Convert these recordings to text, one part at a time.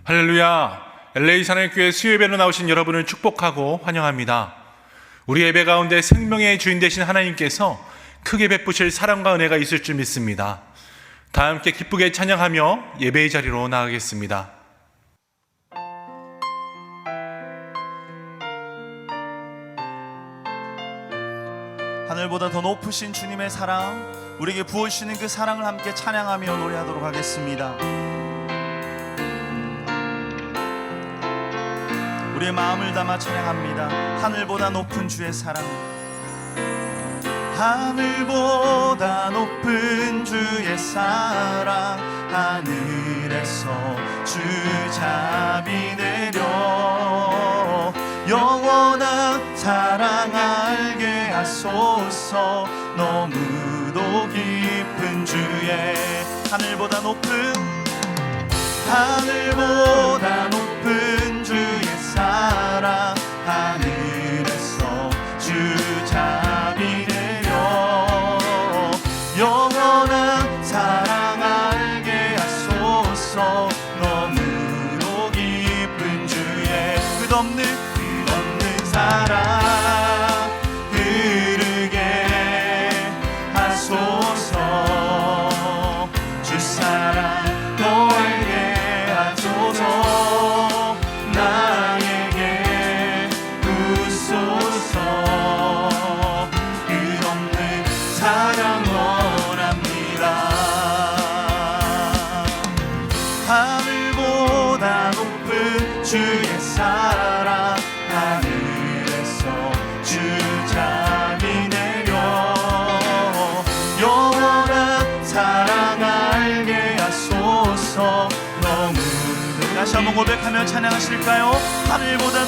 할렐루야! LA 산울교회 수요예배로 나오신 여러분을 축복하고 환영합니다. 우리 예배 가운데 생명의 주인 되신 하나님께서 크게 베푸실 사랑과 은혜가 있을 줄 믿습니다. 다 함께 기쁘게 찬양하며 예배의 자리로 나가겠습니다. 하늘보다 더 높으신 주님의 사랑, 우리에게 부어주시는 그 사랑을 함께 찬양하며 노래하도록 하겠습니다. 우리의 마음을 담아 찬양합니다. 하늘보다 높은 주의 사랑, 하늘보다 높은 주의 사랑, 하늘에서 주 자비 내려 영원한 사랑 알게 하소서. 너무도 깊은 주의 하늘보다 높은 주의 사랑, 하늘에서 주 자비 내려 영원한 사랑 알게 하소서. 너무도 깊은 주의 끝없는 사랑 흐르게 하소서. 주 사랑 더 알게 하소서. 나에게 부소서. 끝없는 사랑 원합니다. 하늘보다 높은 주의 사랑, 하늘에서 주 자비 내려 영원한 사랑 알게 하소서. 너무도 다시 한번 고백하며 찬양하실까요? 하늘보다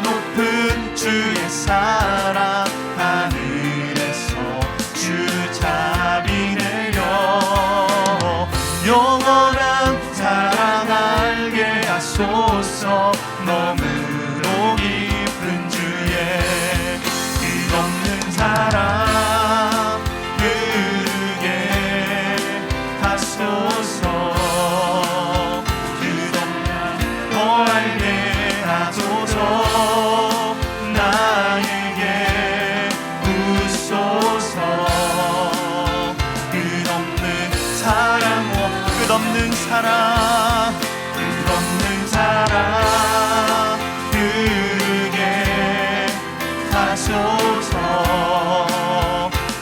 높은 주의 사랑, 하늘에서 주 자비 내려 영원한 사랑 알게 하소서. 너무도 깊은 주의 끝없는 사랑 흐르게 하소서. 끝없는 더 알게 하소서. 나에게 부소서. 끝없는 사랑 끝없는 사랑 흐르게 하소서.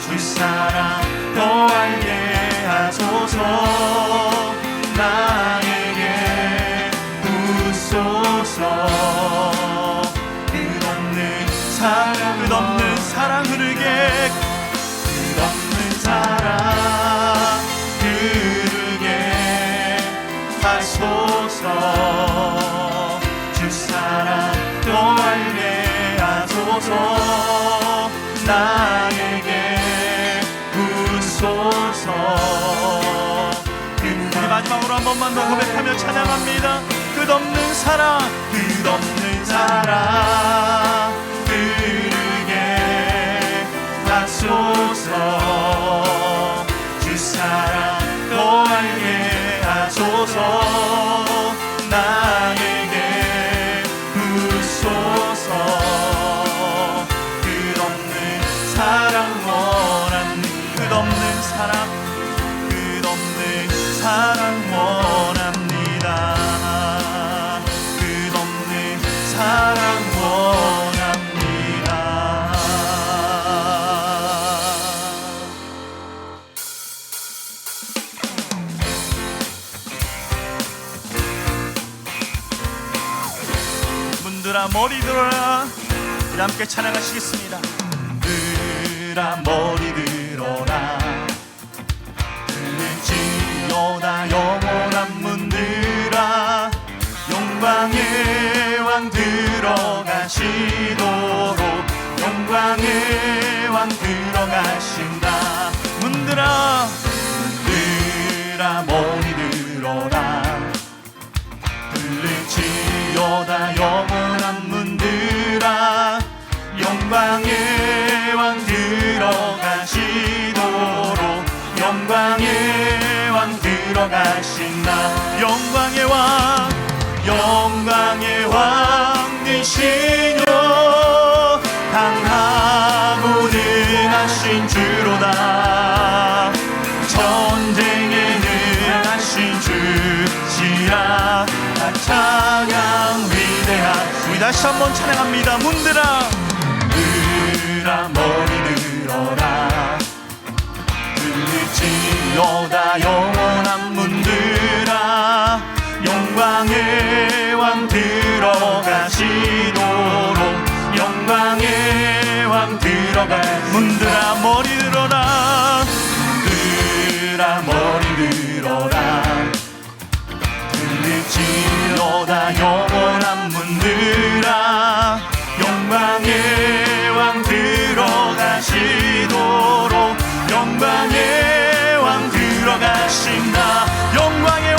주 사랑 더 알게 하소서. 나에게 부소서. 끝없는 사랑 흐르게 끝없는 사랑 흐르게 하소서. 주 사랑 더 알게 하소서. 나에게 부소서. 우리 마지막으로 한 번만 더 고백하며 찬양합니다. 끝없는 사랑 흐르게 하소서. 주 사랑 더 알게 하소서. 나에게 부소서. 끝없는 사랑 원합니다. 끝없는 사랑 원합니다. 끝없는 사랑 원합니다. 문들아 머리 들어라. 우리 함께 찬양하시겠습니다. 문들아 머리 들어라. 들을지어다 영원한 문들아. 영광의 왕 들어가시도록 영광의 왕 들어가신다. 문들아 머리 들어라. 들을지어다 영원한 문들아. 영광의 왕 들어가 우리 다시 한번 찬양합니다. 문들아 머리 들어라 들을지어다 영원한 문들아 영광의 왕 들어가시도록 영광의 왕 들어가 문들아 머리 들어라 문들아 머리 들어라 들을지어다 영원한 문들아 영광의 왕 들어가시도록 영광의 왕 들어가신다 영광의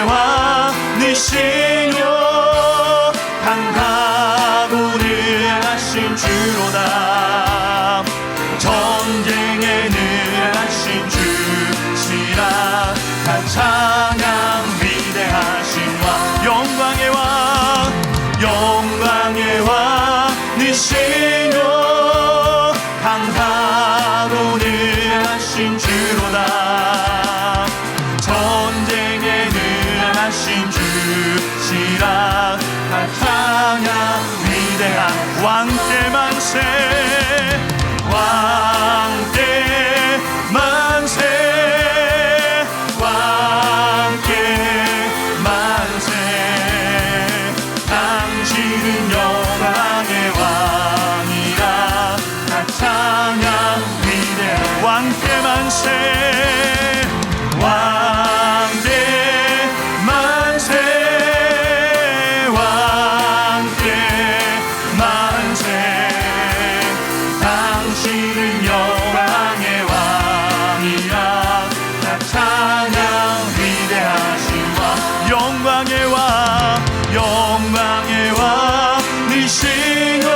왕 니시여 강하고 능하신 주로다 전쟁에 능하신 주시라 다 찬양 위대하신 왕 영광의 왕 니시여 강하고 능하신 주로다 전쟁에 능하신 주시라 다 찬양 위대한 왕께 만세 왕께 만세 왕께 만세 당신은 영광의 왕이라 다 찬양 위대한 왕께 만세 왕께 만세 왕께 만세 당신은 영광의 왕이라 다 찬양 위대하신 왕 영광의 왕 니시여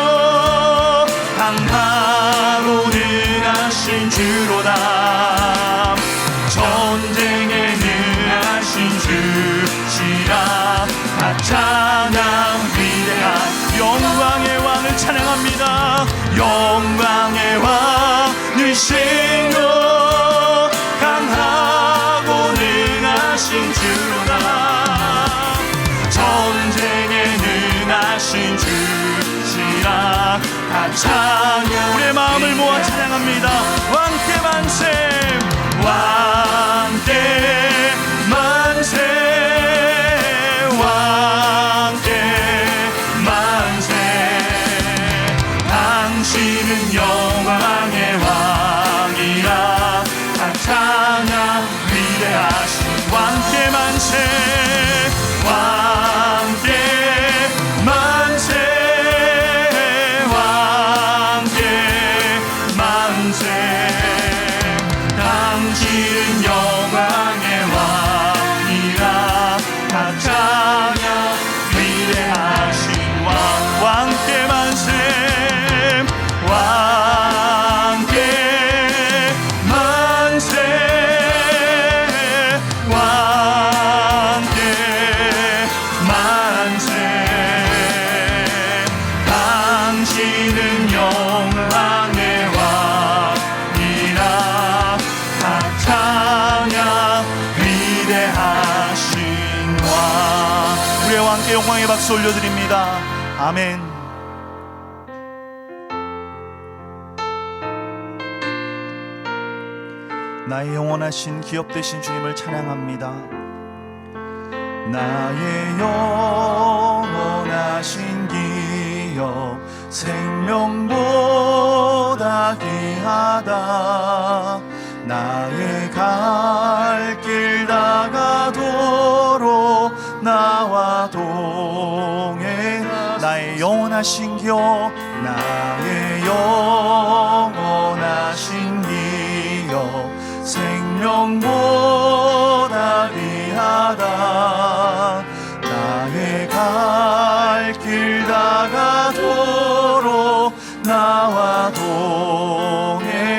강하고 능하신 주로다 전쟁에 능하신 주시라 다 찬양 위대한 영광의 왕을 찬양합니다 영광의 왕 니시여 강하고 능하신 주로다 전쟁에 능하신 주시라 다 찬양 우리의 마음을 모아 찬양합니다 왕께 만세 왕께 만세 왕께 만세 당신은 영광의 왕이라 다 찬양 위대하신 왕께 만세 왕께 만세 왕께 만세 당신은 영광의 왕이라 다 찬양 위대하신 왕 왕께 만세 왕께 만세 왕께 만세 당신은 영광의 왕이라 다 찬양 위대하신 왕 우리의 왕께 영광의 박수 올려드립니다 아멘 나의 영원하신 기업 되신 주님을 찬양합니다 나의 영원하신 기업 생명보다 귀하다 나의 갈 길 다가도록 나와 동행 나의 영원하신 기업 나의 영원하신 기업 생명보다 귀하다 나의 갈 길 다가도록 나와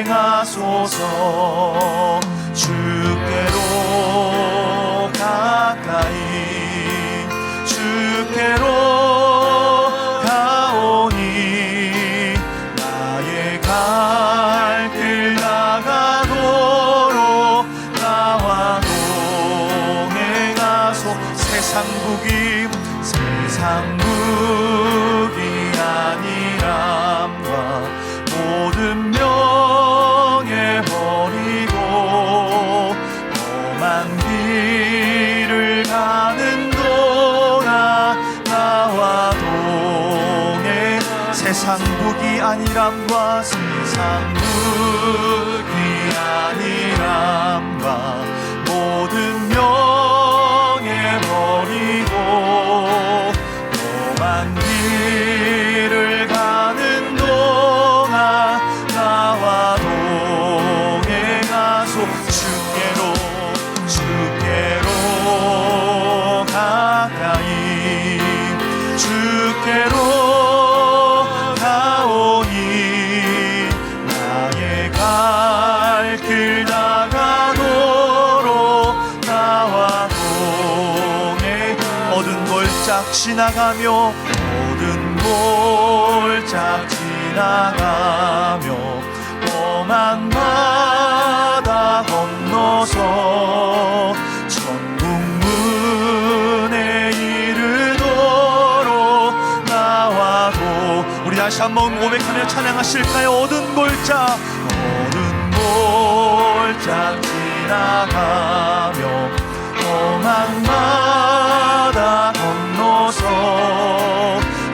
동행하소서 주께로 가까이 주께로 가오니 나의 갈 길 나가도록 나와 동행하소 세상 안일함과 세상 무기 안일함과 모든 명예 버리고 험한 길을 가는 동안 나와 동행하소. 주께로 가까이 주께로 가오니 나의 갈 길 나가도록 나와 동행. 어두운 골짝 지나가며 어두운 골짝 지나가며 험한 바다 건너서 천국 문에 이르도록 나와도. 우리 다시 한번 고백하며 찬양하실까요? 어두운 골짝 지나가며 험한 바다 건너서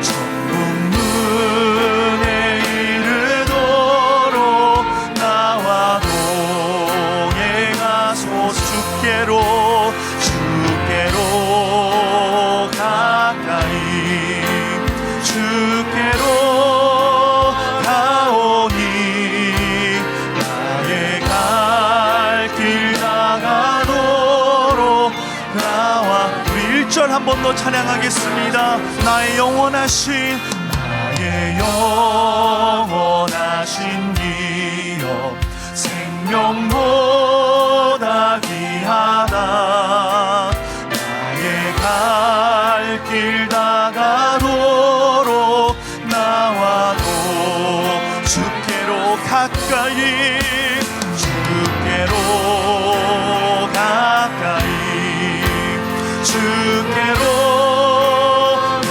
천국 문에 이르도록 나와 동행하소. 주께로 가까이 주께로 가오니 나의 갈 길 나가도록 나와. 우리 1절 한 번 더 찬양하겠습니다. 나의 영원하신 이여 생명보다 귀하다. 나의 갈 길 나가도록 나와도 주께로 가까이 주께로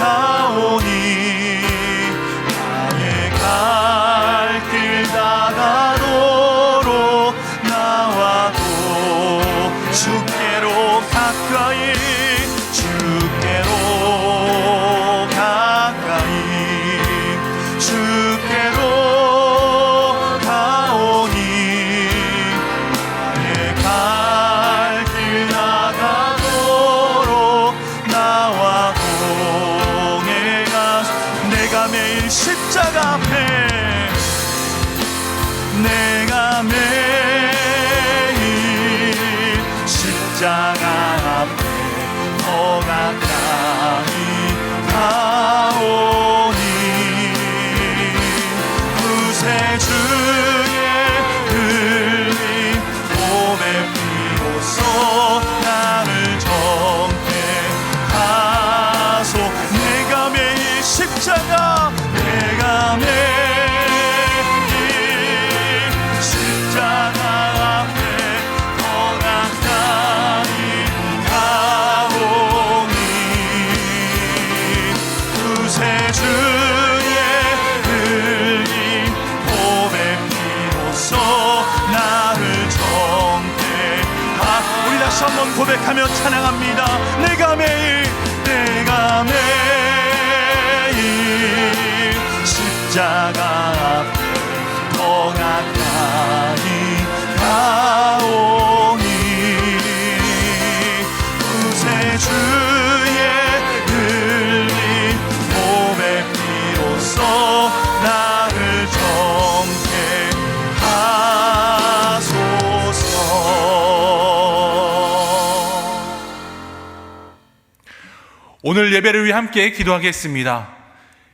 가오니 나의 갈 길 나가도록 나와도 주께로 가까이 주께로 가오니 나의 갈 길 나가도록 나와 동행하소. 내가 매일 십자가 앞에 내가 매일 십자가 앞에 더 가까이 가오니 구세주의 흘린 몸의 피로써 나를 정죄하소. 내가 매일 십자가 앞에 더 가까이 가오니 구세주의 흘린 몸의 피로써 나를 정죄하. 우리 다시 한번 고백하며 찬양합니다. 내가 매일 십자가 앞에 더 가까이 가오니 구세주의 흘린 몸의 피로써 나를 정죄하소서. 오늘 예배를 위해 함께 기도하겠습니다.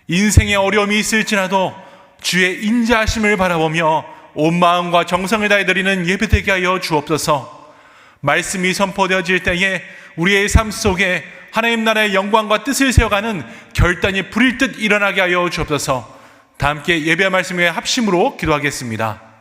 인생의 어려움이 있을지라도 주의 인자하심을 바라보며 온 마음과 정성을 다해 드리는 예배되게 하여 주옵소서. 말씀이 선포되어질 때에 우리의 삶 속에 하나님 나라의 영광과 뜻을 세워가는 결단이 불일 듯 일어나게 하여 주옵소서. 다 함께 예배와 말씀의 합심으로 기도하겠습니다.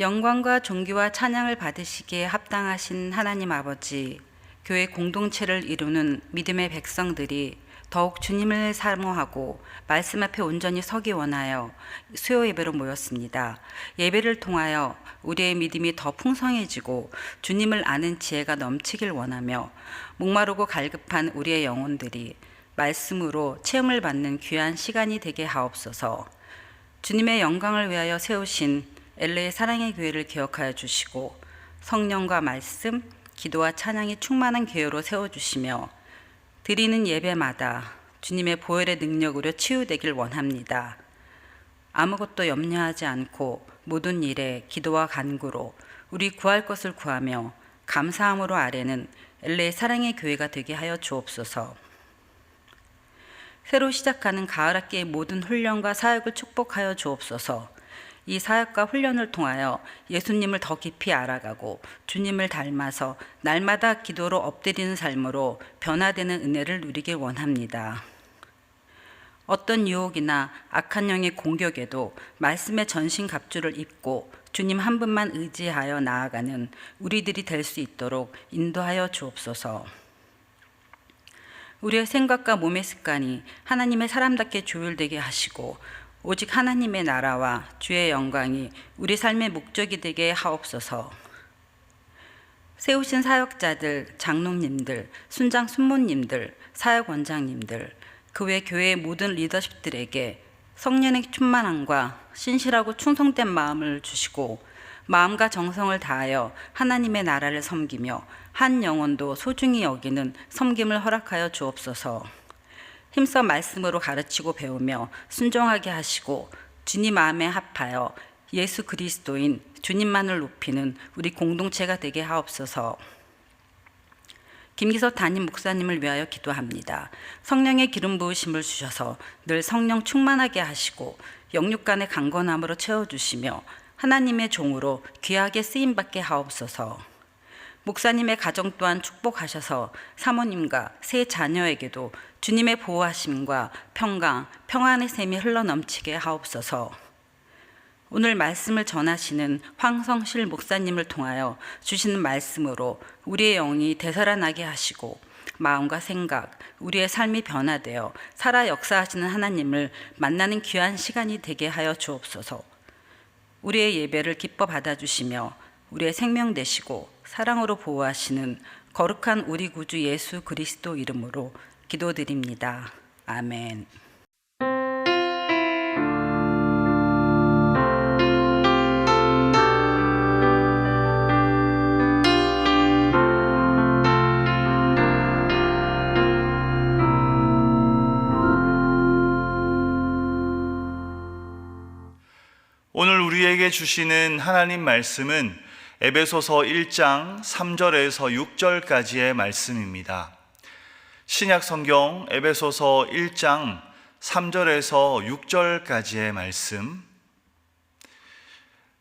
영광과 존귀와 찬양을 받으시기에 합당하신 하나님 아버지, 교회 공동체를 이루는 믿음의 백성들이 더욱 주님을 사모하고 말씀 앞에 온전히 서기 원하여 수요 예배로 모였습니다. 예배를 통하여 우리의 믿음이 더 풍성해지고 주님을 아는 지혜가 넘치길 원하며 목마르고 갈급한 우리의 영혼들이 말씀으로 체험을 받는 귀한 시간이 되게 하옵소서. 주님의 영광을 위하여 세우신 LA 사랑의 교회를 기억하여 주시고 성령과 말씀, 기도와 찬양이 충만한 교회로 세워주시며 드리는 예배마다 주님의 보혈의 능력으로 치유되길 원합니다. 아무것도 염려하지 않고 모든 일에 기도와 간구로 우리 구할 것을 구하며 감사함으로 아뢰는 LA 사랑의 교회가 되게 하여 주옵소서. 새로 시작하는 가을학기의 모든 훈련과 사역을 축복하여 주옵소서. 이 사역과 훈련을 통하여 예수님을 더 깊이 알아가고 주님을 닮아서 날마다 기도로 엎드리는 삶으로 변화되는 은혜를 누리길 원합니다. 어떤 유혹이나 악한 영의 공격에도 말씀의 전신갑주를 입고 주님 한 분만 의지하여 나아가는 우리들이 될 수 있도록 인도하여 주옵소서. 우리의 생각과 몸의 습관이 하나님의 사람답게 조율되게 하시고 오직 하나님의 나라와 주의 영광이 우리 삶의 목적이 되게 하옵소서. 세우신 사역자들, 장로님들, 순장 순모님들, 사역원장님들, 그 외 교회의 모든 리더십들에게 성령의 충만함과 신실하고 충성된 마음을 주시고 마음과 정성을 다하여 하나님의 나라를 섬기며 한 영혼도 소중히 여기는 섬김을 허락하여 주옵소서. 힘써 말씀으로 가르치고 배우며 순종하게 하시고 주님 마음에 합하여 예수 그리스도인 주님만을 높이는 우리 공동체가 되게 하옵소서. 김기석 담임 목사님을 위하여 기도합니다. 성령의 기름 부으심을 주셔서 늘 성령 충만하게 하시고 영육간의 강건함으로 채워주시며 하나님의 종으로 귀하게 쓰임받게 하옵소서. 목사님의 가정 또한 축복하셔서 사모님과 세 자녀에게도 주님의 보호하심과 평강, 평안의 샘이 흘러넘치게 하옵소서. 오늘 말씀을 전하시는 황성실 목사님을 통하여 주시는 말씀으로 우리의 영이 되살아나게 하시고 마음과 생각, 우리의 삶이 변화되어 살아 역사하시는 하나님을 만나는 귀한 시간이 되게 하여 주옵소서. 우리의 예배를 기뻐 받아주시며 우리의 생명 되시고 사랑으로 보호하시는 거룩한 우리 구주 예수 그리스도 이름으로 기도드립니다. 아멘. 오늘 우리에게 주시는 하나님 말씀은 에베소서 1장 3절에서 6절까지의 말씀입니다. 신약 성경 에베소서 1장 3절에서 6절까지의 말씀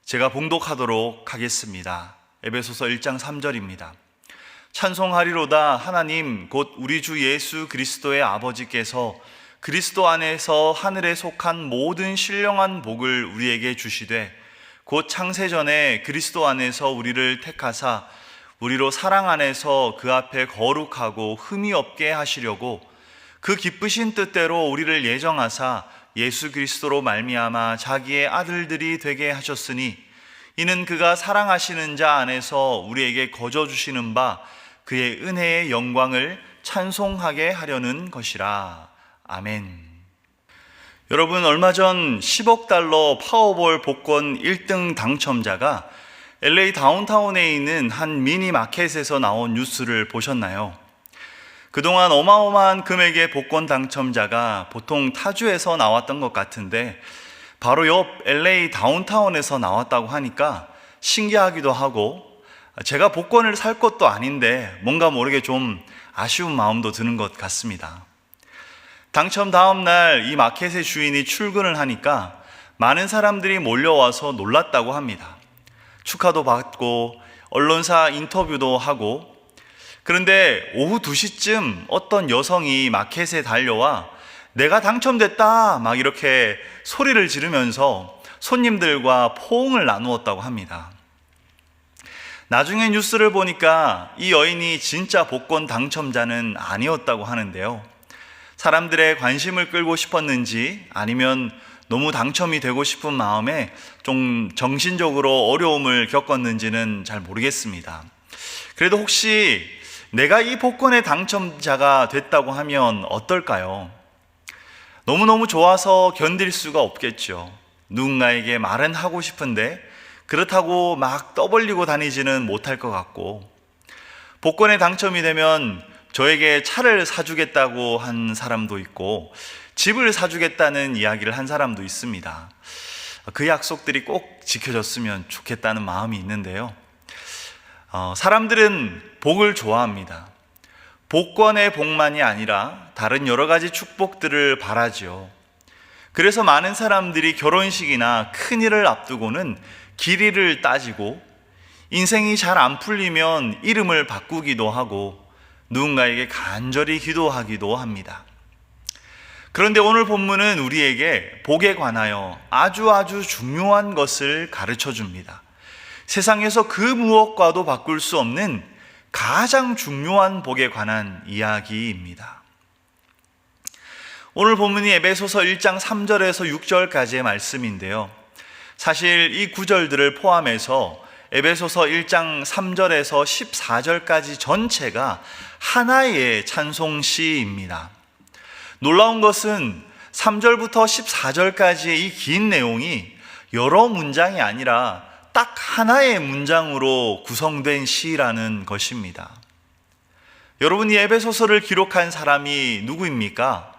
제가 봉독하도록 하겠습니다. 에베소서 1장 3절입니다. 찬송하리로다 하나님 곧 우리 주 예수 그리스도의 아버지께서 그리스도 안에서 하늘에 속한 모든 신령한 복을 우리에게 주시되 곧 창세전에 그리스도 안에서 우리를 택하사 우리로 사랑 안에서 그 앞에 거룩하고 흠이 없게 하시려고 그 기쁘신 뜻대로 우리를 예정하사 예수 그리스도로 말미암아 자기의 아들들이 되게 하셨으니 이는 그가 사랑하시는 자 안에서 우리에게 거저 주시는 바 그의 은혜의 영광을 찬송하게 하려는 것이라. 아멘. 여러분, 얼마 전 10억 달러 파워볼 복권 1등 당첨자가 LA 다운타운에 있는 한 미니 마켓에서 나온 뉴스를 보셨나요? 그동안 어마어마한 금액의 복권 당첨자가 보통 타주에서 나왔던 것 같은데 바로 옆 LA 다운타운에서 나왔다고 하니까 신기하기도 하고 제가 복권을 살 것도 아닌데 뭔가 모르게 좀 아쉬운 마음도 드는 것 같습니다. 당첨 다음 날 이 마켓의 주인이 출근을 하니까 많은 사람들이 몰려와서 놀랐다고 합니다. 축하도 받고 언론사 인터뷰도 하고, 그런데 오후 2시쯤 어떤 여성이 마켓에 달려와 내가 당첨됐다 막 이렇게 소리를 지르면서 손님들과 포옹을 나누었다고 합니다. 나중에 뉴스를 보니까 이 여인이 진짜 복권 당첨자는 아니었다고 하는데요. 사람들의 관심을 끌고 싶었는지 아니면 너무 당첨이 되고 싶은 마음에 좀 정신적으로 어려움을 겪었는지는 잘 모르겠습니다. 그래도 혹시 내가 이 복권의 당첨자가 됐다고 하면 어떨까요? 너무너무 좋아서 견딜 수가 없겠죠. 누군가에게 말은 하고 싶은데 그렇다고 막 떠벌리고 다니지는 못할 것 같고, 복권에 당첨이 되면 저에게 차를 사주겠다고 한 사람도 있고 집을 사주겠다는 이야기를 한 사람도 있습니다. 그 약속들이 꼭 지켜졌으면 좋겠다는 마음이 있는데요. 사람들은 복을 좋아합니다. 복권의 복만이 아니라 다른 여러 가지 축복들을 바라지요. 그래서 많은 사람들이 결혼식이나 큰일을 앞두고는 길이를 따지고, 인생이 잘 안 풀리면 이름을 바꾸기도 하고 누군가에게 간절히 기도하기도 합니다. 그런데 오늘 본문은 우리에게 복에 관하여 아주 중요한 것을 가르쳐 줍니다. 세상에서 그 무엇과도 바꿀 수 없는 가장 중요한 복에 관한 이야기입니다. 오늘 본문이 에베소서 1장 3절에서 6절까지의 말씀인데요. 사실 이 구절들을 포함해서 에베소서 1장 3절에서 14절까지 전체가 하나의 찬송시입니다. 놀라운 것은 3절부터 14절까지의 이 긴 내용이 여러 문장이 아니라 딱 하나의 문장으로 구성된 시라는 것입니다. 여러분, 이 에베소서를 기록한 사람이 누구입니까?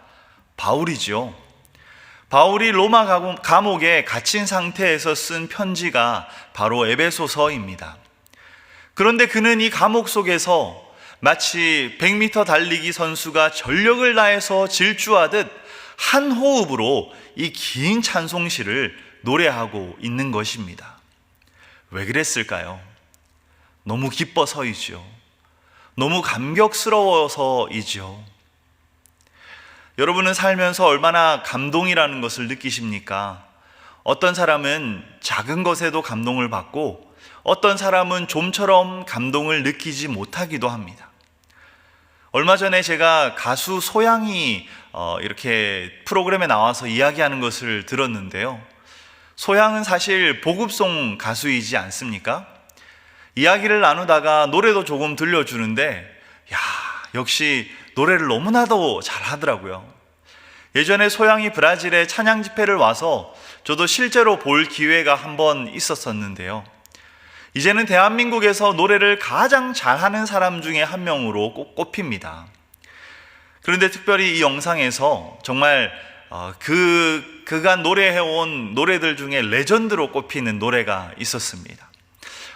바울이죠. 바울이 로마 감옥에 갇힌 상태에서 쓴 편지가 바로 에베소서입니다. 그런데 그는 이 감옥 속에서 마치 100m 달리기 선수가 전력을 다해서 질주하듯 한 호흡으로 이 긴 찬송시를 노래하고 있는 것입니다. 왜 그랬을까요? 너무 기뻐서이죠. 너무 감격스러워서이죠. 여러분은 살면서 얼마나 감동이라는 것을 느끼십니까? 어떤 사람은 작은 것에도 감동을 받고 어떤 사람은 좀처럼 감동을 느끼지 못하기도 합니다. 얼마 전에 제가 가수 소양이 이렇게 프로그램에 나와서 이야기하는 것을 들었는데요. 소양은 사실 보급송 가수이지 않습니까? 이야기를 나누다가 노래도 조금 들려주는데 역시 노래를 너무나도 잘하더라고요. 예전에 소양이 브라질에 찬양 집회를 와서 저도 실제로 볼 기회가 한 번 있었었는데요. 이제는 대한민국에서 노래를 가장 잘하는 사람 중에 한 명으로 꼭 꼽힙니다. 그런데 특별히 이 영상에서 정말 그간 노래해온 노래들 중에 레전드로 꼽히는 노래가 있었습니다.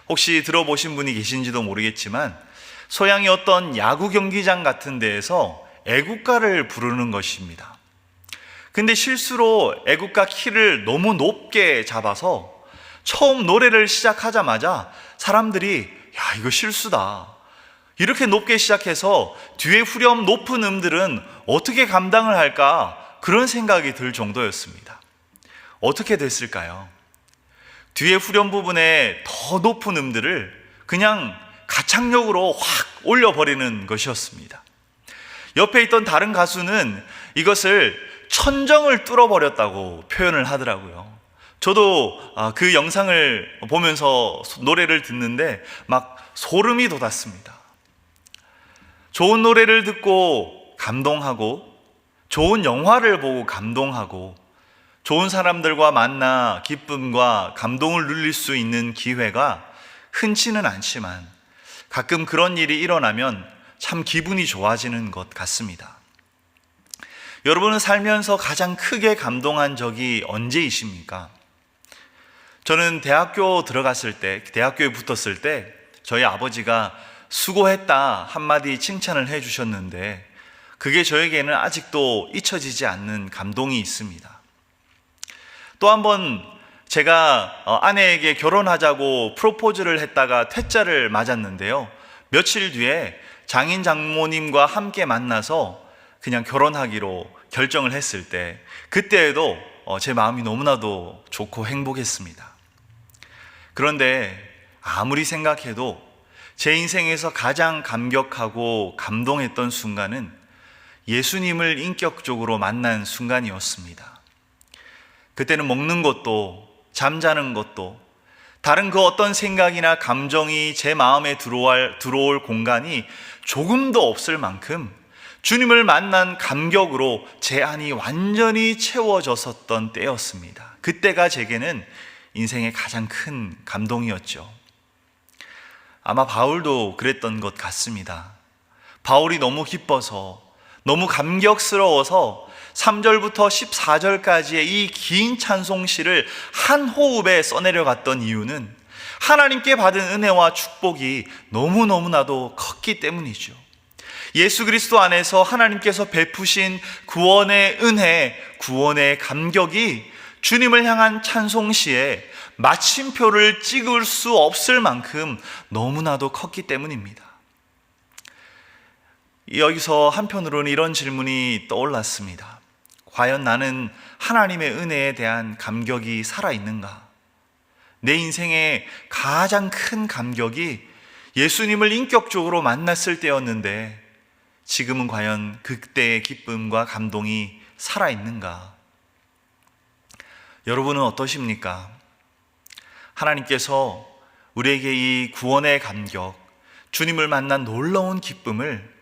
혹시 들어보신 분이 계신지도 모르겠지만 소양이 어떤 야구 경기장 같은 데에서 애국가를 부르는 것입니다. 근데 실수로 애국가 키를 너무 높게 잡아서 처음 노래를 시작하자마자 사람들이 이거 실수다, 이렇게 높게 시작해서 뒤에 후렴 높은 음들은 어떻게 감당을 할까, 그런 생각이 들 정도였습니다. 어떻게 됐을까요? 뒤에 후렴 부분에 더 높은 음들을 그냥 가창력으로 확 올려버리는 것이었습니다. 옆에 있던 다른 가수는 이것을 천정을 뚫어버렸다고 표현을 하더라고요. 저도 그 영상을 보면서 노래를 듣는데 막 소름이 돋았습니다. 좋은 노래를 듣고 감동하고, 좋은 영화를 보고 감동하고, 좋은 사람들과 만나 기쁨과 감동을 누릴 수 있는 기회가 흔치는 않지만 가끔 그런 일이 일어나면 참 기분이 좋아지는 것 같습니다. 여러분은 살면서 가장 크게 감동한 적이 언제이십니까? 저는 대학교에 붙었을 때 저희 아버지가 수고했다 한마디 칭찬을 해주셨는데 그게 저에게는 아직도 잊혀지지 않는 감동이 있습니다. 또 한 번 제가 아내에게 결혼하자고 프로포즈를 했다가 퇴짜를 맞았는데요. 며칠 뒤에 장인 장모님과 함께 만나서 그냥 결혼하기로 결정을 했을 때, 그때에도 제 마음이 너무나도 좋고 행복했습니다. 그런데 아무리 생각해도 제 인생에서 가장 감격하고 감동했던 순간은 예수님을 인격적으로 만난 순간이었습니다. 그때는 먹는 것도 잠자는 것도 다른 그 어떤 생각이나 감정이 제 마음에 들어올 공간이 조금도 없을 만큼 주님을 만난 감격으로 제 안이 완전히 채워졌었던 때였습니다. 그때가 제게는 인생의 가장 큰 감동이었죠. 아마 바울도 그랬던 것 같습니다. 바울이 너무 기뻐서, 너무 감격스러워서 3절부터 14절까지의 이 긴 찬송시를 한 호흡에 써내려갔던 이유는 하나님께 받은 은혜와 축복이 너무너무나도 컸기 때문이죠. 예수 그리스도 안에서 하나님께서 베푸신 구원의 은혜, 구원의 감격이 주님을 향한 찬송시에 마침표를 찍을 수 없을 만큼 너무나도 컸기 때문입니다. 여기서 한편으로는 이런 질문이 떠올랐습니다. 과연 나는 하나님의 은혜에 대한 감격이 살아있는가? 내 인생의 가장 큰 감격이 예수님을 인격적으로 만났을 때였는데 지금은 과연 그때의 기쁨과 감동이 살아있는가? 여러분은 어떠십니까? 하나님께서 우리에게 이 구원의 감격, 주님을 만난 놀라운 기쁨을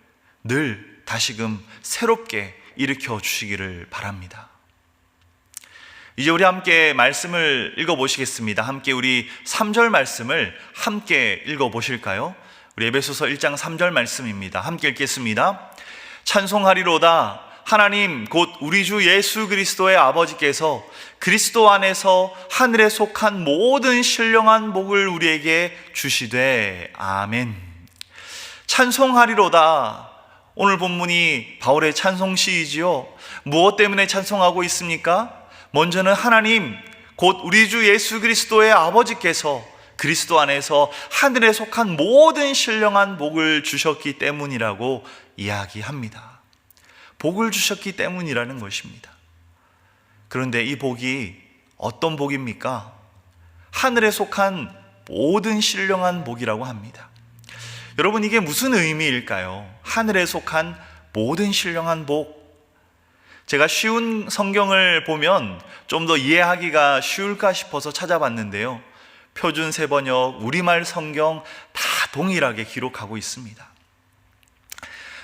늘 다시금 새롭게 일으켜 주시기를 바랍니다. 이제 우리 함께 말씀을 읽어보시겠습니다. 함께 우리 3절 말씀을 함께 읽어보실까요? 우리 에베소서 1장 3절 말씀입니다. 함께 읽겠습니다. 찬송하리로다 하나님 곧 우리 주 예수 그리스도의 아버지께서 그리스도 안에서 하늘에 속한 모든 신령한 복을 우리에게 주시되 아멘. 찬송하리로다. 오늘 본문이 바울의 찬송시이지요. 무엇 때문에 찬송하고 있습니까? 먼저는 하나님 곧 우리 주 예수 그리스도의 아버지께서 그리스도 안에서 하늘에 속한 모든 신령한 복을 주셨기 때문이라고 이야기합니다. 복을 주셨기 때문이라는 것입니다. 그런데 이 복이 어떤 복입니까? 하늘에 속한 모든 신령한 복이라고 합니다. 여러분, 이게 무슨 의미일까요? 하늘에 속한 모든 신령한 복. 제가 쉬운 성경을 보면 좀 더 이해하기가 쉬울까 싶어서 찾아봤는데요. 표준 세번역, 우리말 성경 다 동일하게 기록하고 있습니다.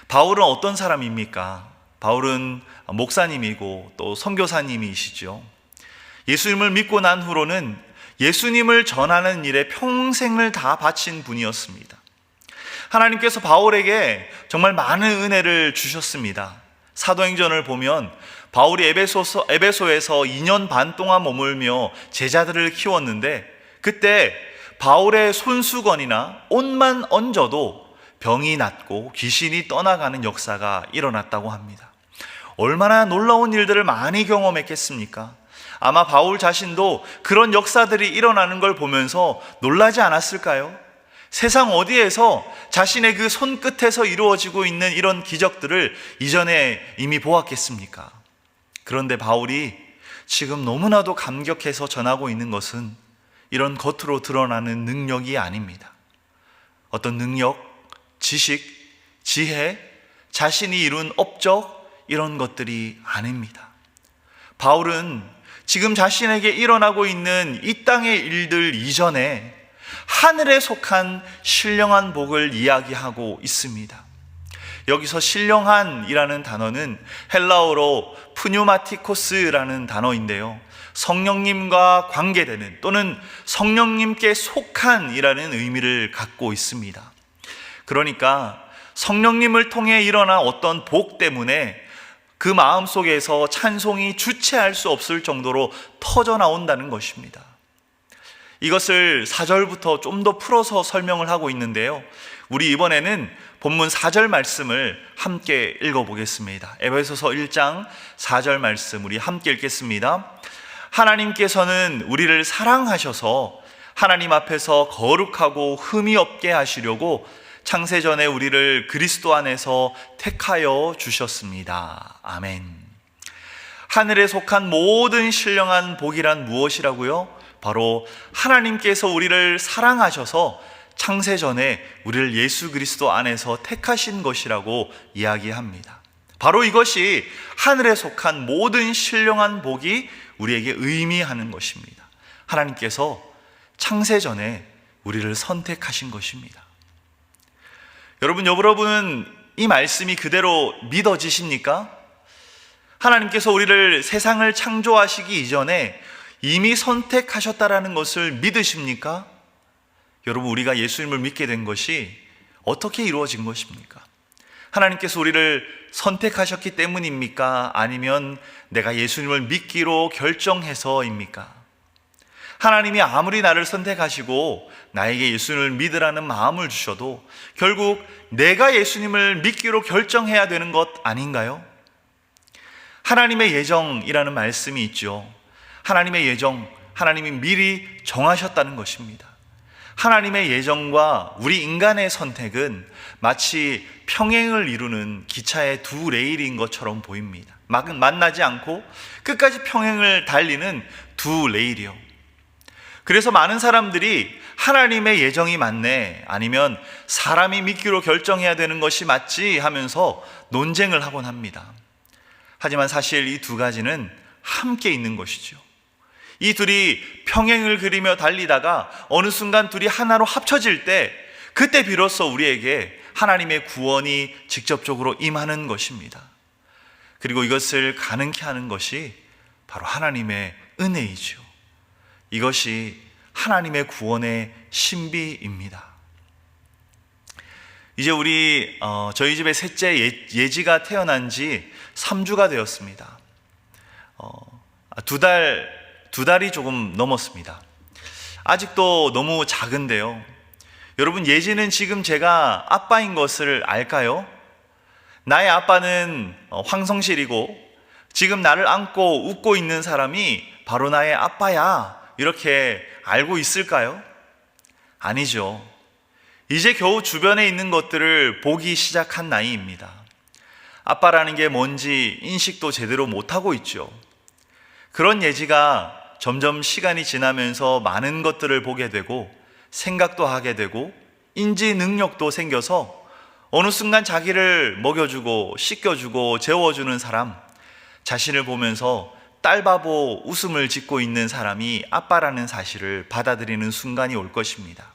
바울은 어떤 사람입니까? 바울은 목사님이고 또 선교사님이시죠. 예수님을 믿고 난 후로는 예수님을 전하는 일에 평생을 다 바친 분이었습니다. 하나님께서 바울에게 정말 많은 은혜를 주셨습니다. 사도행전을 보면 바울이 에베소에서 2년 반 동안 머물며 제자들을 키웠는데 그때 바울의 손수건이나 옷만 얹어도 병이 낫고 귀신이 떠나가는 역사가 일어났다고 합니다. 얼마나 놀라운 일들을 많이 경험했겠습니까? 아마 바울 자신도 그런 역사들이 일어나는 걸 보면서 놀라지 않았을까요? 세상 어디에서 자신의 그 손끝에서 이루어지고 있는 이런 기적들을 이전에 이미 보았겠습니까? 그런데 바울이 지금 너무나도 감격해서 전하고 있는 것은 이런 겉으로 드러나는 능력이 아닙니다. 어떤 능력, 지식, 지혜, 자신이 이룬 업적 이런 것들이 아닙니다. 바울은 지금 자신에게 일어나고 있는 이 땅의 일들 이전에 하늘에 속한 신령한 복을 이야기하고 있습니다. 여기서 신령한이라는 단어는 헬라어로 푸뉴마티코스라는 단어인데요. 성령님과 관계되는 또는 성령님께 속한이라는 의미를 갖고 있습니다. 그러니까 성령님을 통해 일어난 어떤 복 때문에 그 마음속에서 찬송이 주체할 수 없을 정도로 터져 나온다는 것입니다. 이것을 4절부터 좀 더 풀어서 설명을 하고 있는데요. 우리 이번에는 본문 4절 말씀을 함께 읽어보겠습니다. 에베소서 1장 4절 말씀 우리 함께 읽겠습니다. 하나님께서는 우리를 사랑하셔서 하나님 앞에서 거룩하고 흠이 없게 하시려고 창세전에 우리를 그리스도 안에서 택하여 주셨습니다. 아멘. 하늘에 속한 모든 신령한 복이란 무엇이라고요? 바로 하나님께서 우리를 사랑하셔서 창세전에 우리를 예수 그리스도 안에서 택하신 것이라고 이야기합니다. 바로 이것이 하늘에 속한 모든 신령한 복이 우리에게 의미하는 것입니다. 하나님께서 창세전에 우리를 선택하신 것입니다. 여러분은 이 말씀이 그대로 믿어지십니까? 하나님께서 우리를 세상을 창조하시기 이전에 이미 선택하셨다라는 것을 믿으십니까? 여러분, 우리가 예수님을 믿게 된 것이 어떻게 이루어진 것입니까? 하나님께서 우리를 선택하셨기 때문입니까? 아니면 내가 예수님을 믿기로 결정해서입니까? 하나님이 아무리 나를 선택하시고 나에게 예수님을 믿으라는 마음을 주셔도 결국 내가 예수님을 믿기로 결정해야 되는 것 아닌가요? 하나님의 예정이라는 말씀이 있죠. 하나님의 예정, 하나님이 미리 정하셨다는 것입니다. 하나님의 예정과 우리 인간의 선택은 마치 평행을 이루는 기차의 두 레일인 것처럼 보입니다. 만나지 않고 끝까지 평행을 달리는 두 레일이요. 그래서 많은 사람들이 하나님의 예정이 맞네, 아니면 사람이 믿기로 결정해야 되는 것이 맞지 하면서 논쟁을 하곤 합니다. 하지만 사실 이 두 가지는 함께 있는 것이죠. 이 둘이 평행을 그리며 달리다가 어느 순간 둘이 하나로 합쳐질 때, 그때 비로소 우리에게 하나님의 구원이 직접적으로 임하는 것입니다. 그리고 이것을 가능케 하는 것이 바로 하나님의 은혜이죠. 이것이 하나님의 구원의 신비입니다. 이제 저희 집의 셋째 예지가 태어난 지 3주가 되었습니다. 두 달이 조금 넘었습니다. 아직도 너무 작은데요. 여러분, 예지는 지금 제가 아빠인 것을 알까요? 나의 아빠는 황성실이고 지금 나를 안고 웃고 있는 사람이 바로 나의 아빠야, 이렇게 알고 있을까요? 아니죠. 이제 겨우 주변에 있는 것들을 보기 시작한 나이입니다. 아빠라는 게 뭔지 인식도 제대로 못하고 있죠. 그런 예지가 점점 시간이 지나면서 많은 것들을 보게 되고 생각도 하게 되고 인지 능력도 생겨서 어느 순간 자기를 먹여주고 씻겨주고 재워주는 사람, 자신을 보면서 딸바보 웃음을 짓고 있는 사람이 아빠라는 사실을 받아들이는 순간이 올 것입니다.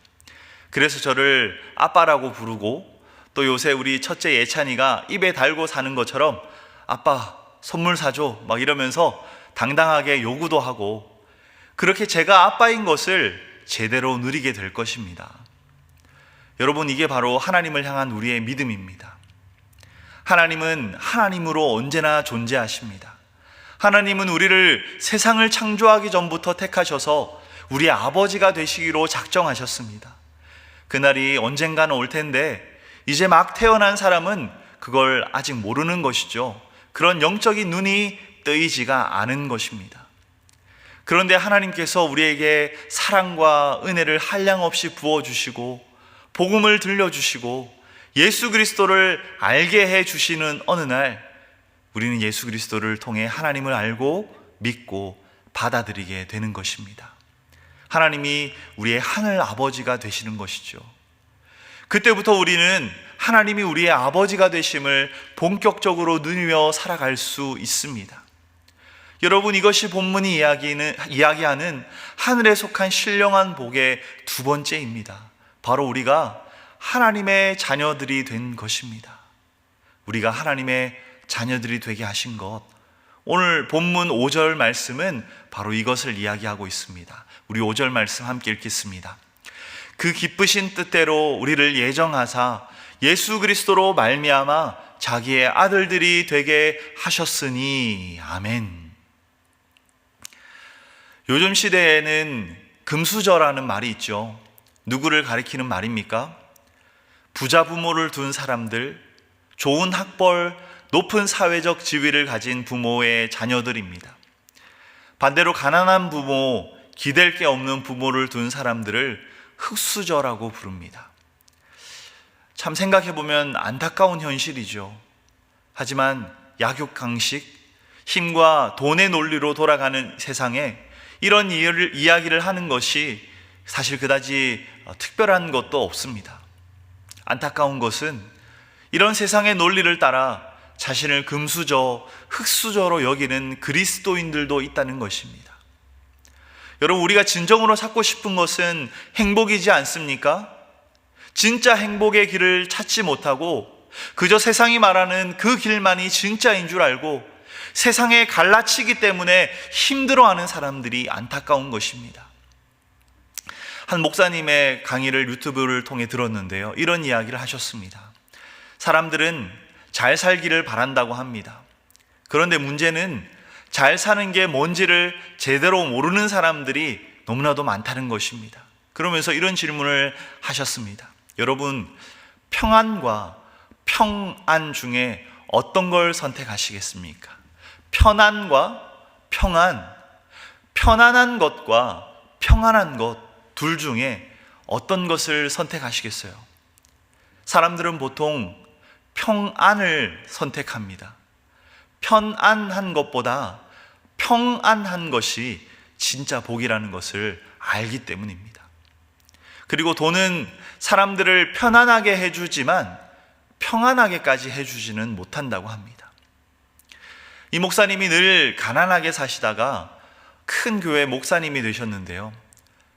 그래서 저를 아빠라고 부르고, 또 요새 우리 첫째 예찬이가 입에 달고 사는 것처럼 아빠 선물 사줘 막 이러면서 당당하게 요구도 하고, 그렇게 제가 아빠인 것을 제대로 누리게 될 것입니다. 여러분, 이게 바로 하나님을 향한 우리의 믿음입니다. 하나님은 하나님으로 언제나 존재하십니다. 하나님은 우리를 세상을 창조하기 전부터 택하셔서 우리의 아버지가 되시기로 작정하셨습니다. 그날이 언젠가는 올 텐데 이제 막 태어난 사람은 그걸 아직 모르는 것이죠. 그런 영적인 눈이 뜨이지가 않은 것입니다. 그런데 하나님께서 우리에게 사랑과 은혜를 한량없이 부어주시고 복음을 들려주시고 예수 그리스도를 알게 해주시는 어느 날, 우리는 예수 그리스도를 통해 하나님을 알고 믿고 받아들이게 되는 것입니다. 하나님이 우리의 하늘 아버지가 되시는 것이죠. 그때부터 우리는 하나님이 우리의 아버지가 되심을 본격적으로 누리며 살아갈 수 있습니다. 여러분, 이것이 본문이 이야기하는 하늘에 속한 신령한 복의 두 번째입니다. 바로 우리가 하나님의 자녀들이 된 것입니다. 우리가 하나님의 자녀들이 되게 하신 것, 오늘 본문 5절 말씀은 바로 이것을 이야기하고 있습니다. 우리 5절 말씀 함께 읽겠습니다. 그 기쁘신 뜻대로 우리를 예정하사 예수 그리스도로 말미암아 자기의 아들들이 되게 하셨으니. 아멘. 요즘 시대에는 금수저라는 말이 있죠. 누구를 가리키는 말입니까? 부자 부모를 둔 사람들, 좋은 학벌, 높은 사회적 지위를 가진 부모의 자녀들입니다. 반대로 가난한 부모, 기댈 게 없는 부모를 둔 사람들을 흙수저라고 부릅니다. 참 생각해보면 안타까운 현실이죠. 하지만 약육강식, 힘과 돈의 논리로 돌아가는 세상에 이런 이야기를 하는 것이 사실 그다지 특별한 것도 없습니다. 안타까운 것은 이런 세상의 논리를 따라 자신을 금수저, 흙수저로 여기는 그리스도인들도 있다는 것입니다. 여러분, 우리가 진정으로 찾고 싶은 것은 행복이지 않습니까? 진짜 행복의 길을 찾지 못하고 그저 세상이 말하는 그 길만이 진짜인 줄 알고 세상에 갈라치기 때문에 힘들어하는 사람들이 안타까운 것입니다. 한 목사님의 강의를 유튜브를 통해 들었는데요, 이런 이야기를 하셨습니다. 사람들은 잘 살기를 바란다고 합니다. 그런데 문제는 잘 사는 게 뭔지를 제대로 모르는 사람들이 너무나도 많다는 것입니다. 그러면서 이런 질문을 하셨습니다. 여러분, 평안과 평안 중에 어떤 걸 선택하시겠습니까? 편안과 평안, 편안한 것과 평안한 것 둘 중에 어떤 것을 선택하시겠어요? 사람들은 보통 평안을 선택합니다. 편안한 것보다 평안한 것이 진짜 복이라는 것을 알기 때문입니다. 그리고 돈은 사람들을 편안하게 해주지만 평안하게까지 해주지는 못한다고 합니다. 이 목사님이 늘 가난하게 사시다가 큰 교회 목사님이 되셨는데요,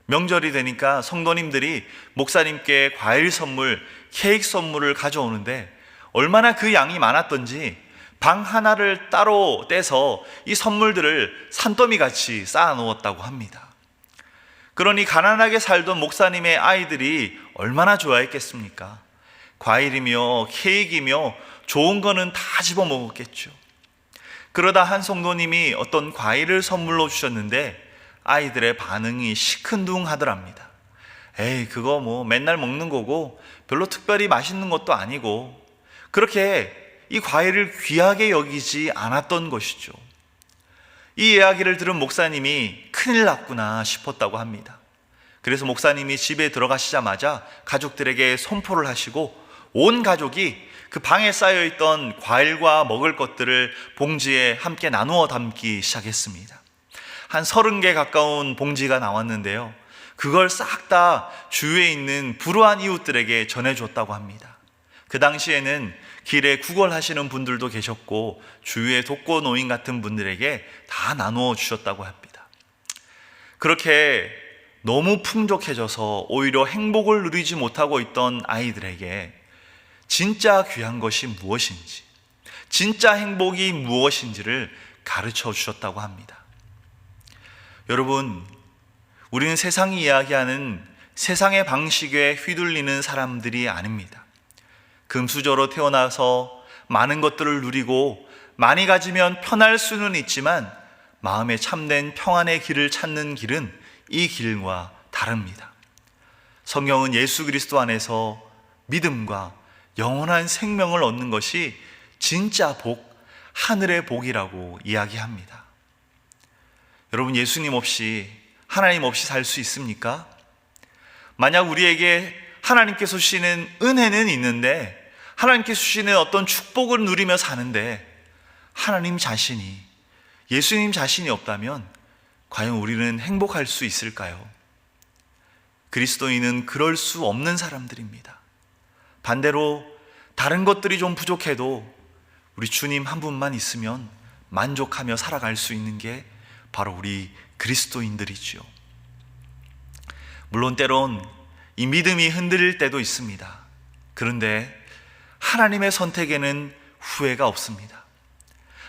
명절이 되니까 성도님들이 목사님께 과일 선물, 케이크 선물을 가져오는데 얼마나 그 양이 많았던지 방 하나를 따로 떼서 이 선물들을 산더미같이 쌓아 놓았다고 합니다. 그러니 가난하게 살던 목사님의 아이들이 얼마나 좋아했겠습니까? 과일이며 케이크이며 좋은 거는 다 집어먹었겠죠. 그러다 한 성도님이 어떤 과일을 선물로 주셨는데 아이들의 반응이 시큰둥하더랍니다. 에이, 그거 뭐 맨날 먹는 거고 별로 특별히 맛있는 것도 아니고, 그렇게 이 과일을 귀하게 여기지 않았던 것이죠. 이 이야기를 들은 목사님이 큰일 났구나 싶었다고 합니다. 그래서 목사님이 집에 들어가시자마자 가족들에게 선포를 하시고 온 가족이 그 방에 쌓여있던 과일과 먹을 것들을 봉지에 함께 나누어 담기 시작했습니다. 한 30개 가까운 봉지가 나왔는데요, 그걸 싹 다 주위에 있는 불우한 이웃들에게 전해줬다고 합니다. 그 당시에는 길에 구걸하시는 분들도 계셨고 주위에 독거노인 같은 분들에게 다 나누어 주셨다고 합니다. 그렇게 너무 풍족해져서 오히려 행복을 누리지 못하고 있던 아이들에게 진짜 귀한 것이 무엇인지, 진짜 행복이 무엇인지를 가르쳐 주셨다고 합니다. 여러분, 우리는 세상이 이야기하는 세상의 방식에 휘둘리는 사람들이 아닙니다. 금수저로 태어나서 많은 것들을 누리고 많이 가지면 편할 수는 있지만 마음에 참된 평안의 길을 찾는 길은 이 길과 다릅니다. 성경은 예수 그리스도 안에서 믿음과 영원한 생명을 얻는 것이 진짜 복, 하늘의 복이라고 이야기합니다. 여러분, 예수님 없이, 하나님 없이 살 수 있습니까? 만약 우리에게 하나님께서 주시는 은혜는 있는데, 하나님께서 주시는 어떤 축복을 누리며 사는데 하나님 자신이, 예수님 자신이 없다면 과연 우리는 행복할 수 있을까요? 그리스도인은 그럴 수 없는 사람들입니다. 반대로 다른 것들이 좀 부족해도 우리 주님 한 분만 있으면 만족하며 살아갈 수 있는 게 바로 우리 그리스도인들이죠. 물론 때론 이 믿음이 흔들릴 때도 있습니다. 그런데 하나님의 선택에는 후회가 없습니다.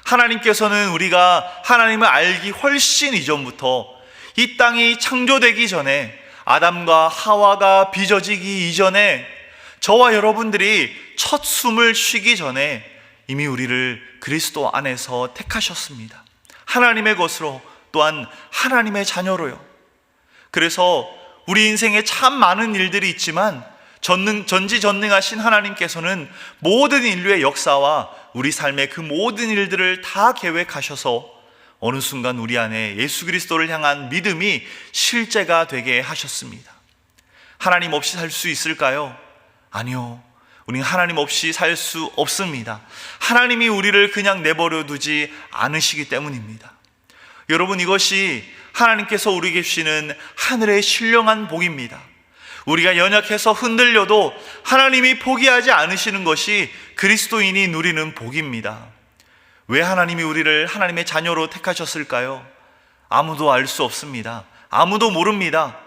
하나님께서는 우리가 하나님을 알기 훨씬 이전부터, 이 땅이 창조되기 전에, 아담과 하와가 빚어지기 이전에, 저와 여러분들이 첫 숨을 쉬기 전에 이미 우리를 그리스도 안에서 택하셨습니다. 하나님의 것으로, 또한 하나님의 자녀로요. 그래서 우리 인생에 참 많은 일들이 있지만 전지전능하신 하나님께서는 모든 인류의 역사와 우리 삶의 그 모든 일들을 다 계획하셔서 어느 순간 우리 안에 예수 그리스도를 향한 믿음이 실제가 되게 하셨습니다. 하나님 없이 살 수 있을까요? 아니요. 우리는 하나님 없이 살 수 없습니다. 하나님이 우리를 그냥 내버려 두지 않으시기 때문입니다. 여러분, 이것이 하나님께서 우리에게 주시는 하늘의 신령한 복입니다. 우리가 연약해서 흔들려도 하나님이 포기하지 않으시는 것이 그리스도인이 누리는 복입니다. 왜 하나님이 우리를 하나님의 자녀로 택하셨을까요? 아무도 알 수 없습니다. 아무도 모릅니다.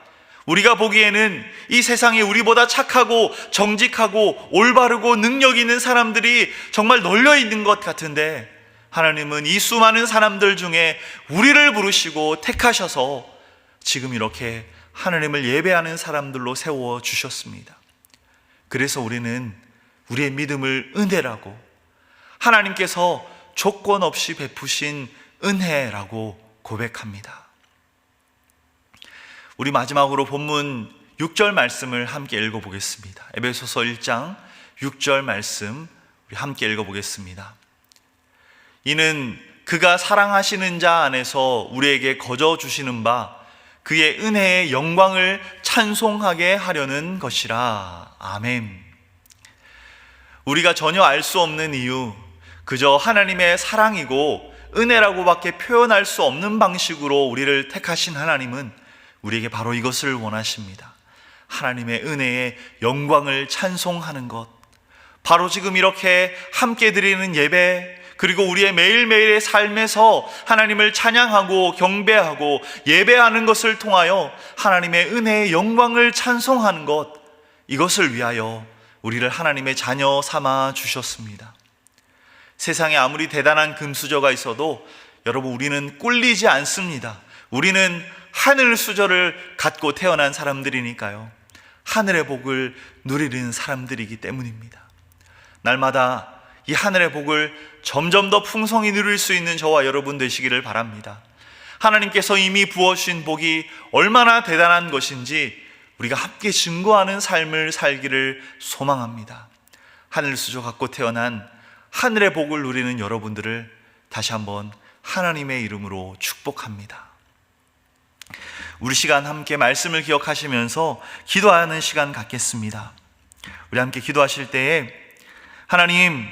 우리가 보기에는 이 세상에 우리보다 착하고 정직하고 올바르고 능력 있는 사람들이 정말 널려 있는 것 같은데, 하나님은 이 수많은 사람들 중에 우리를 부르시고 택하셔서 지금 이렇게 하나님을 예배하는 사람들로 세워주셨습니다. 그래서 우리는 우리의 믿음을 은혜라고, 하나님께서 조건 없이 베푸신 은혜라고 고백합니다. 우리 마지막으로 본문 6절 말씀을 함께 읽어보겠습니다. 에베소서 1장 6절 말씀 우리 함께 읽어보겠습니다. 이는 그가 사랑하시는 자 안에서 우리에게 거저 주시는 바 그의 은혜의 영광을 찬송하게 하려는 것이라. 아멘. 우리가 전혀 알 수 없는 이유, 그저 하나님의 사랑이고 은혜라고밖에 표현할 수 없는 방식으로 우리를 택하신 하나님은 우리에게 바로 이것을 원하십니다. 하나님의 은혜의 영광을 찬송하는 것, 바로 지금 이렇게 함께 드리는 예배, 그리고 우리의 매일매일의 삶에서 하나님을 찬양하고 경배하고 예배하는 것을 통하여 하나님의 은혜의 영광을 찬송하는 것, 이것을 위하여 우리를 하나님의 자녀 삼아 주셨습니다. 세상에 아무리 대단한 금수저가 있어도 여러분, 우리는 꿀리지 않습니다. 우리는 하늘 수저를 갖고 태어난 사람들이니까요. 하늘의 복을 누리는 사람들이기 때문입니다. 날마다 이 하늘의 복을 점점 더 풍성히 누릴 수 있는 저와 여러분 되시기를 바랍니다. 하나님께서 이미 부어주신 복이 얼마나 대단한 것인지 우리가 함께 증거하는 삶을 살기를 소망합니다. 하늘 수저 갖고 태어난 하늘의 복을 누리는 여러분들을 다시 한번 하나님의 이름으로 축복합니다. 우리 시간 함께 말씀을 기억하시면서 기도하는 시간 갖겠습니다. 우리 함께 기도하실 때에 하나님,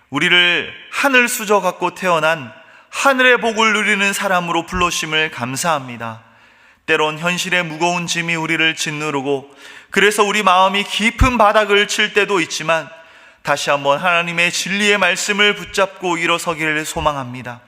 우리를 하늘 수저 갖고 태어난 하늘의 복을 누리는 사람으로 불러주심을 감사합니다. 때론 현실의 무거운 짐이 우리를 짓누르고 그래서 우리 마음이 깊은 바닥을 칠 때도 있지만 다시 한번 하나님의 진리의 말씀을 붙잡고 일어서기를 소망합니다.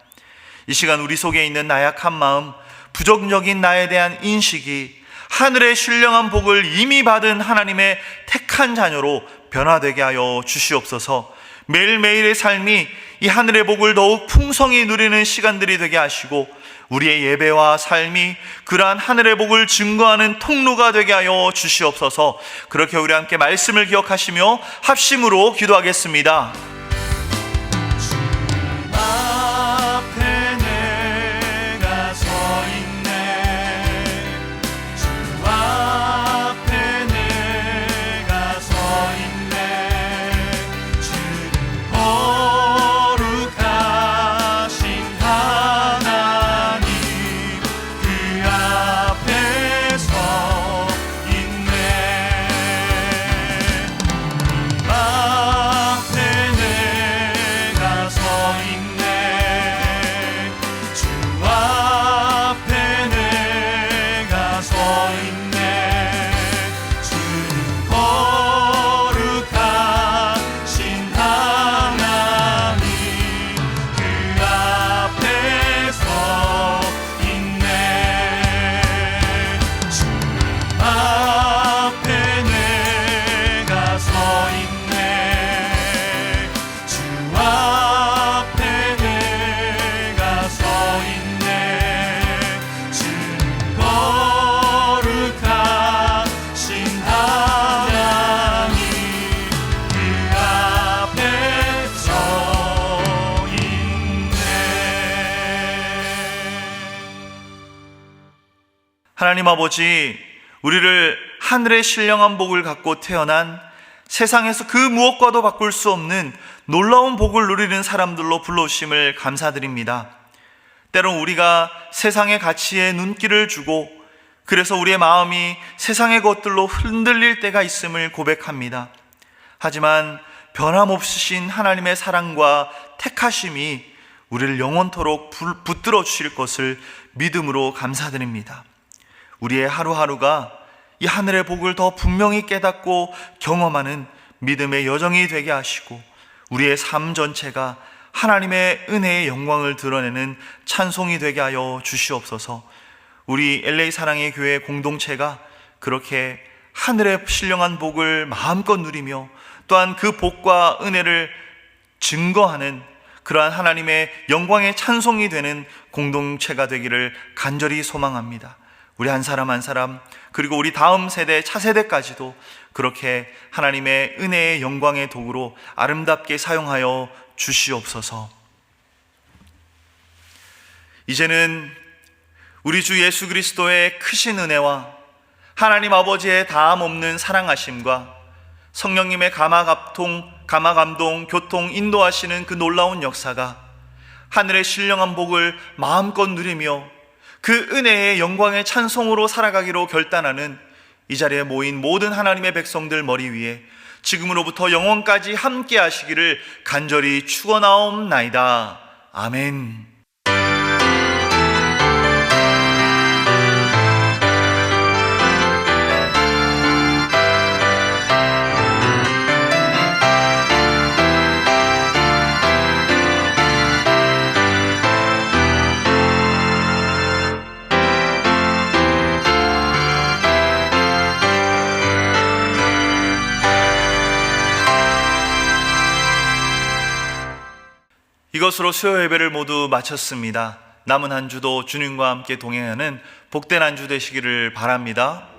이 시간 우리 속에 있는 나약한 마음, 부정적인 나에 대한 인식이 하늘의 신령한 복을 이미 받은 하나님의 택한 자녀로 변화되게 하여 주시옵소서. 매일매일의 삶이 이 하늘의 복을 더욱 풍성히 누리는 시간들이 되게 하시고 우리의 예배와 삶이 그러한 하늘의 복을 증거하는 통로가 되게 하여 주시옵소서. 그렇게 우리 함께 말씀을 기억하시며 합심으로 기도하겠습니다. 하나님 아버지, 우리를 하늘의 신령한 복을 갖고 태어난 세상에서 그 무엇과도 바꿀 수 없는 놀라운 복을 누리는 사람들로 불러주심을 감사드립니다. 때론 우리가 세상의 가치에 눈길을 주고 그래서 우리의 마음이 세상의 것들로 흔들릴 때가 있음을 고백합니다. 하지만 변함없으신 하나님의 사랑과 택하심이 우리를 영원토록 붙들어 주실 것을 믿음으로 감사드립니다. 우리의 하루하루가 이 하늘의 복을 더 분명히 깨닫고 경험하는 믿음의 여정이 되게 하시고, 우리의 삶 전체가 하나님의 은혜의 영광을 드러내는 찬송이 되게 하여 주시옵소서. 우리 LA 사랑의 교회 공동체가 그렇게 하늘의 신령한 복을 마음껏 누리며 또한 그 복과 은혜를 증거하는 그러한 하나님의 영광의 찬송이 되는 공동체가 되기를 간절히 소망합니다. 우리 한 사람 한 사람, 그리고 우리 다음 세대, 차세대까지도 그렇게 하나님의 은혜의 영광의 도구로 아름답게 사용하여 주시옵소서. 이제는 우리 주 예수 그리스도의 크신 은혜와 하나님 아버지의 다함 없는 사랑하심과 성령님의 감화감동, 교통, 인도하시는 그 놀라운 역사가 하늘의 신령한 복을 마음껏 누리며 그 은혜의 영광의 찬송으로 살아가기로 결단하는 이 자리에 모인 모든 하나님의 백성들 머리 위에 지금으로부터 영원까지 함께 하시기를 간절히 축원하옵나이다. 아멘. 이것으로 수요 예배를 모두 마쳤습니다. 남은 한 주도 주님과 함께 동행하는 복된 한 주 되시기를 바랍니다.